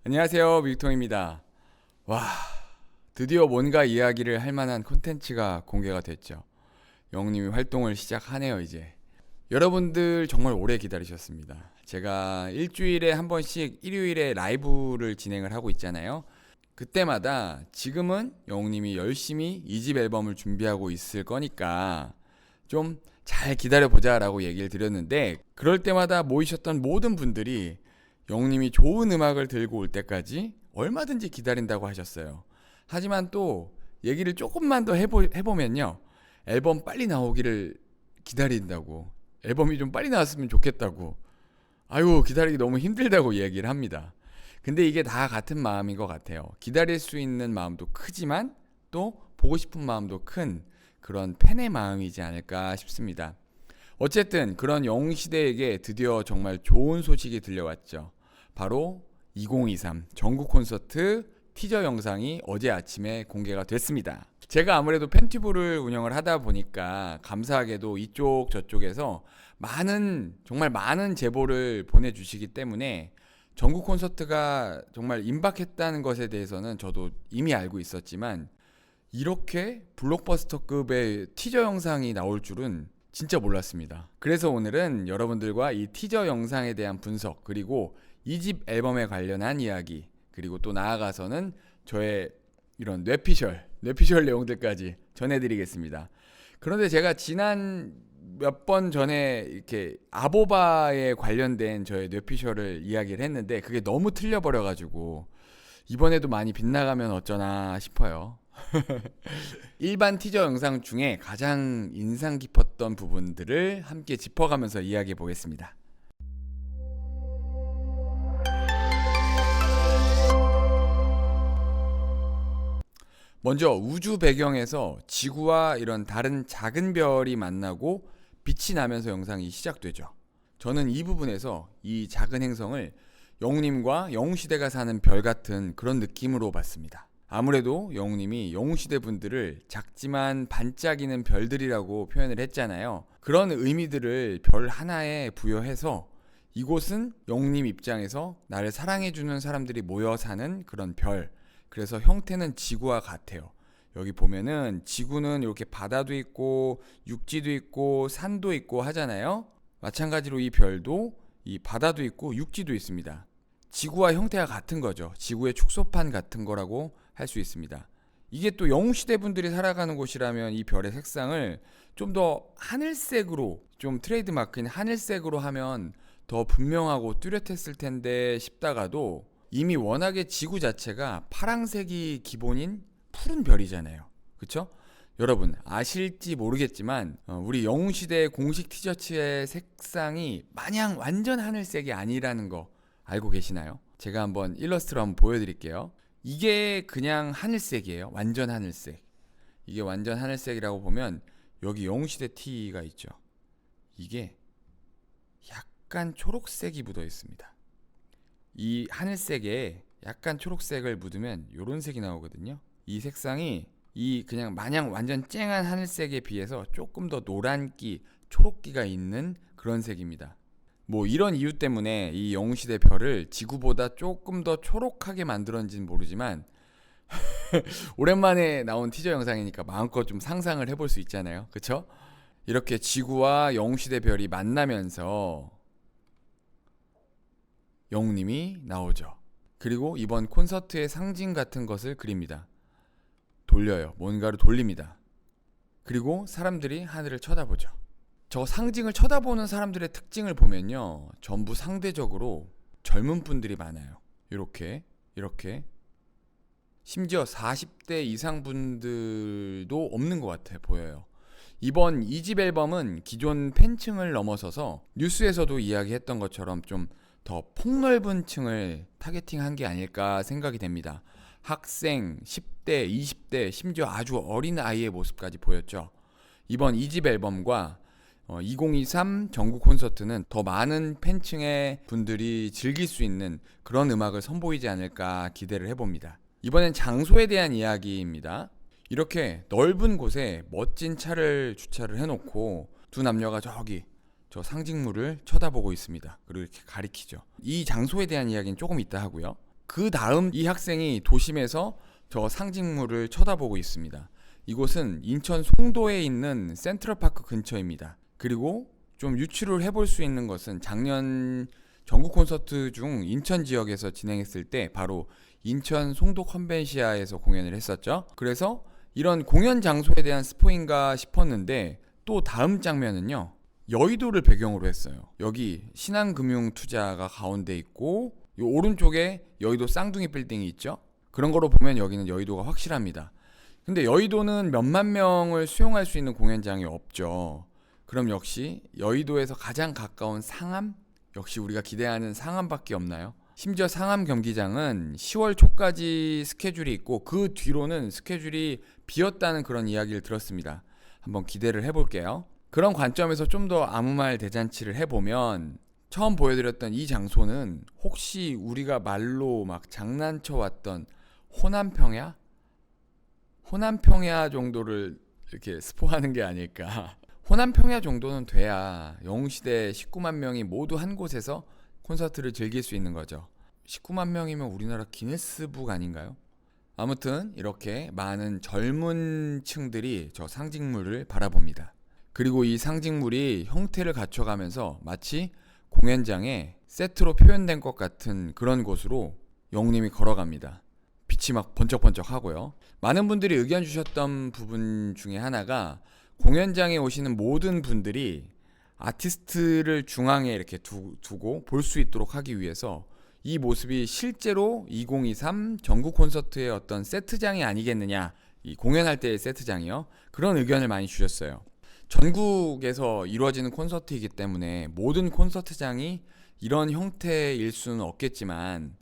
안녕하세요, 뮤통입니다. 와, 드디어 뭔가 이야기를 할 만한 콘텐츠가 공개가 됐죠. 영님이 활동을 시작하네요, 이제. 여러분들 정말 오래 기다리셨습니다. 제가 일주일에 한 번씩 일요일에 라이브를 진행을 하고 있잖아요. 그때마다 지금은 영님이 열심히 2집 앨범을 준비하고 있을 거니까 좀 잘 기다려보자 라고 얘기를 드렸는데, 그럴 때마다 모이셨던 모든 분들이 영님이 좋은 음악을 들고 올 때까지 얼마든지 기다린다고 하셨어요. 하지만 또 얘기를 조금만 더 해보면요, 앨범 빨리 나오기를 기다린다고, 앨범이 좀 빨리 나왔으면 좋겠다고, 아유 기다리기 너무 힘들다고 얘기를 합니다. 근데 이게 다 같은 마음인 것 같아요. 기다릴 수 있는 마음도 크지만 또 보고 싶은 마음도 큰 그런 팬의 마음이지 않을까 싶습니다. 어쨌든 그런 영웅시대에게 드디어 정말 좋은 소식이 들려왔죠. 바로 2023 전국 콘서트 티저 영상이 어제 아침에 공개가 됐습니다. 제가 아무래도 팬튜브를 운영을 하다 보니까 감사하게도 이쪽 저쪽에서 정말 많은 제보를 보내주시기 때문에 전국 콘서트가 정말 임박했다는 것에 대해서는 저도 이미 알고 있었지만, 이렇게 블록버스터급의 티저 영상이 나올 줄은 진짜 몰랐습니다. 그래서 오늘은 여러분들과 이 티저 영상에 대한 분석, 그리고 2집 앨범에 관련한 이야기, 그리고 또 나아가서는 저의 이런 뇌피셜 내용들까지 전해드리겠습니다. 그런데 제가 지난 몇 번 전에 이렇게 아보바에 관련된 저의 뇌피셜을 이야기를 했는데 그게 너무 틀려버려가지고 이번에도 많이 빗나가면 어쩌나 싶어요. 일반 티저 영상 중에 가장 인상 깊었던 부분들을 함께 짚어가면서 이야기해 보겠습니다. 먼저 우주 배경에서 지구와 이런 다른 작은 별이 만나고 빛이 나면서 영상이 시작되죠. 저는 이 부분에서 이 작은 행성을 영웅님과 영웅시대가 사는 별 같은 그런 느낌으로 봤습니다. 아무래도 영웅님이 영웅시대 분들을 작지만 반짝이는 별들이라고 표현을 했잖아요. 그런 의미들을 별 하나에 부여해서 이곳은 영웅님 입장에서 나를 사랑해주는 사람들이 모여 사는 그런 별, 그래서 형태는 지구와 같아요. 여기 보면은 지구는 이렇게 바다도 있고 육지도 있고 산도 있고 하잖아요. 마찬가지로 이 별도 이 바다도 있고 육지도 있습니다. 지구와 형태가 같은 거죠. 지구의 축소판 같은 거라고 할 수 있습니다. 이게 또 영웅시대 분들이 살아가는 곳이라면 이 별의 색상을 좀 더 하늘색으로, 좀 트레이드마크인 하늘색으로 하면 더 분명하고 뚜렷했을 텐데 싶다가도, 이미 워낙에 지구 자체가 파랑색이 기본인 푸른 별이잖아요. 그쵸? 여러분 아실지 모르겠지만 우리 영웅시대 공식 티셔츠의 색상이 마냥 완전 하늘색이 아니라는 거 알고 계시나요? 제가 한번 일러스트로 한번 보여드릴게요. 이게 그냥 하늘색이에요. 완전 하늘색. 이게 완전 하늘색이라고 보면 여기 영웅시대 티가 있죠. 이게 약간 초록색이 묻어 있습니다. 이 하늘색에 약간 초록색을 묻으면 이런 색이 나오거든요. 이 색상이 이 그냥 마냥 완전 쨍한 하늘색에 비해서 조금 더 노란기, 초록기가 있는 그런 색입니다. 뭐 이런 이유 때문에 이 영웅시대 별을 지구보다 조금 더 초록하게 만들었는지는 모르지만 오랜만에 나온 티저 영상이니까 마음껏 좀 상상을 해볼 수 있잖아요. 그쵸? 이렇게 지구와 영웅시대 별이 만나면서 영웅님이 나오죠. 그리고 이번 콘서트의 상징 같은 것을 그립니다. 돌려요. 뭔가를 돌립니다. 그리고 사람들이 하늘을 쳐다보죠. 저 상징을 쳐다보는 사람들의 특징을 보면요, 전부 상대적으로 젊은 분들이 많아요. 이렇게 심지어 40대 이상 분들도 없는 것 같아 보여요. 이번 2집 앨범은 기존 팬층을 넘어서서 뉴스에서도 이야기했던 것처럼 좀 더 폭넓은 층을 타겟팅한 게 아닐까 생각이 됩니다. 학생, 10대, 20대, 심지어 아주 어린 아이의 모습까지 보였죠. 이번 2집 앨범과 2023 전국 콘서트는 더 많은 팬층의 분들이 즐길 수 있는 그런 음악을 선보이지 않을까 기대를 해봅니다. 이번엔 장소에 대한 이야기입니다. 이렇게 넓은 곳에 멋진 차를 주차를 해놓고 두 남녀가 저기 저 상징물을 쳐다보고 있습니다. 그리고 이렇게 가리키죠. 이 장소에 대한 이야기는 조금 이따 하고요. 그 다음 이 학생이 도심에서 저 상징물을 쳐다보고 있습니다. 이곳은 인천 송도에 있는 센트럴파크 근처입니다. 그리고 좀 유추를 해볼 수 있는 것은 작년 전국 콘서트 중 인천 지역에서 진행했을 때 바로 인천 송도 컨벤시아에서 공연을 했었죠. 그래서 이런 공연 장소에 대한 스포인가 싶었는데 또 다음 장면은요, 여의도를 배경으로 했어요. 여기 신한금융투자가 가운데 있고 요 오른쪽에 여의도 쌍둥이 빌딩이 있죠. 그런 거로 보면 여기는 여의도가 확실합니다. 근데 여의도는 몇만 명을 수용할 수 있는 공연장이 없죠. 그럼 역시 여의도에서 가장 가까운 상암? 역시 우리가 기대하는 상암밖에 없나요? 심지어 상암 경기장은 10월 초까지 스케줄이 있고 그 뒤로는 스케줄이 비었다는 그런 이야기를 들었습니다. 한번 기대를 해볼게요. 그런 관점에서 좀 더 아무 말 대잔치를 해보면 처음 보여드렸던 이 장소는 혹시 우리가 말로 막 장난쳐 왔던 호남평야? 호남평야 정도를 이렇게 스포하는 게 아닐까. 호남평야 정도는 돼야 영웅시대 19만 명이 모두 한 곳에서 콘서트를 즐길 수 있는 거죠. 19만 명이면 우리나라 기네스북 아닌가요? 아무튼 이렇게 많은 젊은 층들이 저 상징물을 바라봅니다. 그리고 이 상징물이 형태를 갖춰가면서 마치 공연장에 세트로 표현된 것 같은 그런 곳으로 영웅님이 걸어갑니다. 빛이 막 번쩍번쩍 하고요. 많은 분들이 의견 주셨던 부분 중에 하나가 공연장에 오시는 모든 분들이 아티스트를 중앙에 이렇게 두고 볼 수 있도록 하기 위해서 이 모습이 실제로 2023 전국 콘서트의 어떤 세트장이 아니겠느냐, 이 공연할 때의 세트장이요. 그런 의견을 많이 주셨어요. 전국에서 이루어지는 콘서트이기 때문에 모든 콘서트장이 이런 형태일 수는 없겠지만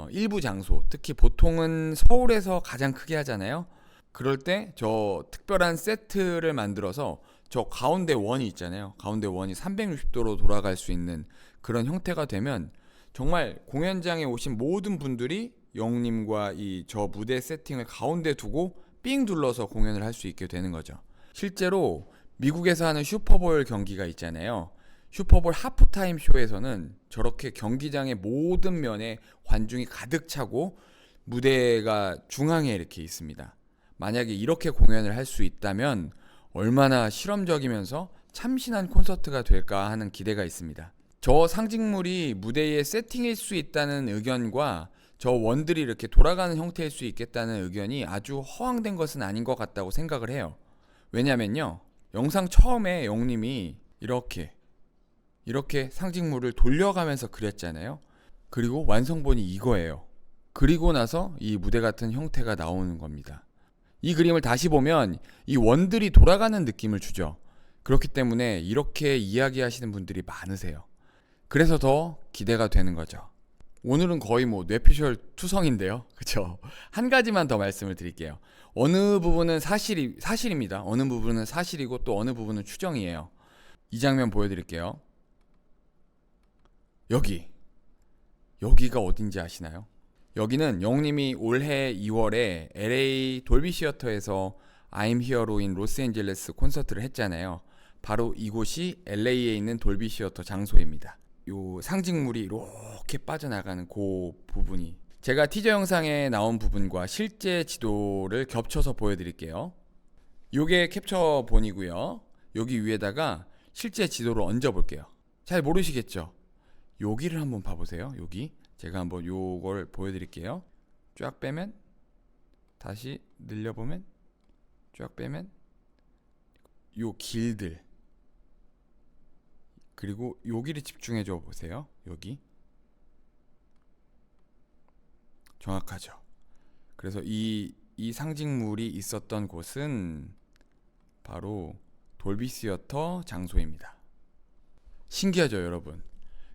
일부 장소, 특히 보통은 서울에서 가장 크게 하잖아요. 그럴 때 저 특별한 세트를 만들어서 저 가운데 원이 있잖아요. 가운데 원이 360도로 돌아갈 수 있는 그런 형태가 되면 정말 공연장에 오신 모든 분들이 영웅님과 이 저 무대 세팅을 가운데 두고 삥 둘러서 공연을 할 수 있게 되는 거죠. 실제로 미국에서 하는 슈퍼볼 경기가 있잖아요. 슈퍼볼 하프타임 쇼에서는 저렇게 경기장의 모든 면에 관중이 가득 차고 무대가 중앙에 이렇게 있습니다. 만약에 이렇게 공연을 할 수 있다면 얼마나 실험적이면서 참신한 콘서트가 될까 하는 기대가 있습니다. 저 상징물이 무대의 세팅일 수 있다는 의견과 저 원들이 이렇게 돌아가는 형태일 수 있겠다는 의견이 아주 허황된 것은 아닌 것 같다고 생각을 해요. 왜냐면요, 영상 처음에 영님이 이렇게 상징물을 돌려가면서 그렸잖아요. 그리고 완성본이 이거예요. 그리고 나서 이 무대 같은 형태가 나오는 겁니다. 이 그림을 다시 보면 이 원들이 돌아가는 느낌을 주죠. 그렇기 때문에 이렇게 이야기하시는 분들이 많으세요. 그래서 더 기대가 되는 거죠. 오늘은 거의 뭐 뇌피셜 투성인데요. 그쵸? 한 가지만 더 말씀을 드릴게요. 어느 부분은 사실입니다. 어느 부분은 사실이고 또 어느 부분은 추정이에요. 이 장면 보여드릴게요. 여기가 어딘지 아시나요? 여기는 영웅님이 올해 2월에 LA 돌비 시어터에서 I'm Here로 인 로스앤젤레스 콘서트를 했잖아요. 바로 이곳이 LA에 있는 돌비 시어터 장소입니다. 요 상징물이 이렇게 빠져나가는 그 부분이 제가 티저 영상에 나온 부분과 실제 지도를 겹쳐서 보여드릴게요. 요게 캡처본이고요. 여기 위에다가 실제 지도를 얹어 볼게요. 잘 모르시겠죠? 여기를 한번 봐보세요. 여기 제가 한번 요걸 보여드릴게요. 쫙 빼면 다시 늘려보면 쫙 빼면 요 길들, 그리고 여기를 집중해줘 보세요. 여기 정확하죠. 그래서 이 상징물이 있었던 곳은 바로 돌비 시어터 장소입니다. 신기하죠, 여러분?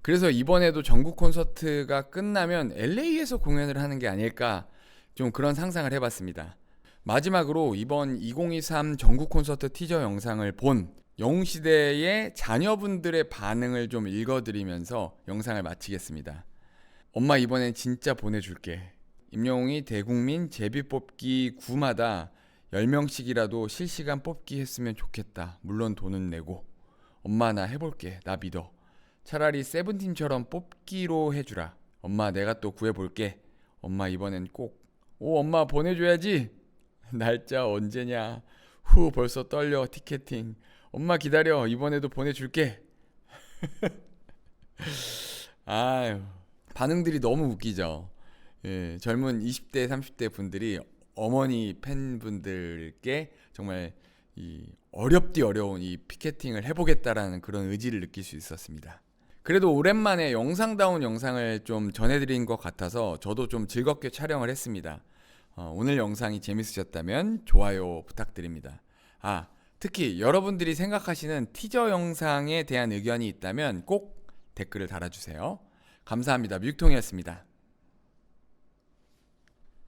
그래서 이번에도 전국 콘서트가 끝나면 LA에서 공연을 하는 게 아닐까, 좀 그런 상상을 해봤습니다. 마지막으로 이번 2023 전국 콘서트 티저 영상을 본 영웅시대의 자녀분들의 반응을 좀 읽어드리면서 영상을 마치겠습니다. 엄마 이번엔 진짜 보내줄게. 임영웅이 대국민 제비뽑기 9마다 10명씩이라도 실시간 뽑기 했으면 좋겠다. 물론 돈은 내고. 엄마 나 해볼게. 나 믿어. 차라리 세븐틴처럼 뽑기로 해주라. 엄마 내가 또 구해볼게. 엄마 이번엔 꼭. 오, 엄마 보내줘야지. 날짜 언제냐. 후, 벌써 떨려. 티켓팅. 엄마 기다려. 이번에도 보내줄게. 아유, 반응들이 너무 웃기죠. 예, 젊은 20대, 30대 분들이 어머니 팬분들께 정말 이 어렵디 어려운 이 피켓팅을 해보겠다라는 그런 의지를 느낄 수 있었습니다. 그래도 오랜만에 영상다운 영상을 좀 전해드린 것 같아서 저도 좀 즐겁게 촬영을 했습니다. 오늘 영상이 재밌으셨다면 좋아요 부탁드립니다. 특히 여러분들이 생각하시는 티저 영상에 대한 의견이 있다면 꼭 댓글을 달아주세요. 감사합니다. 뮤육통이었습니다.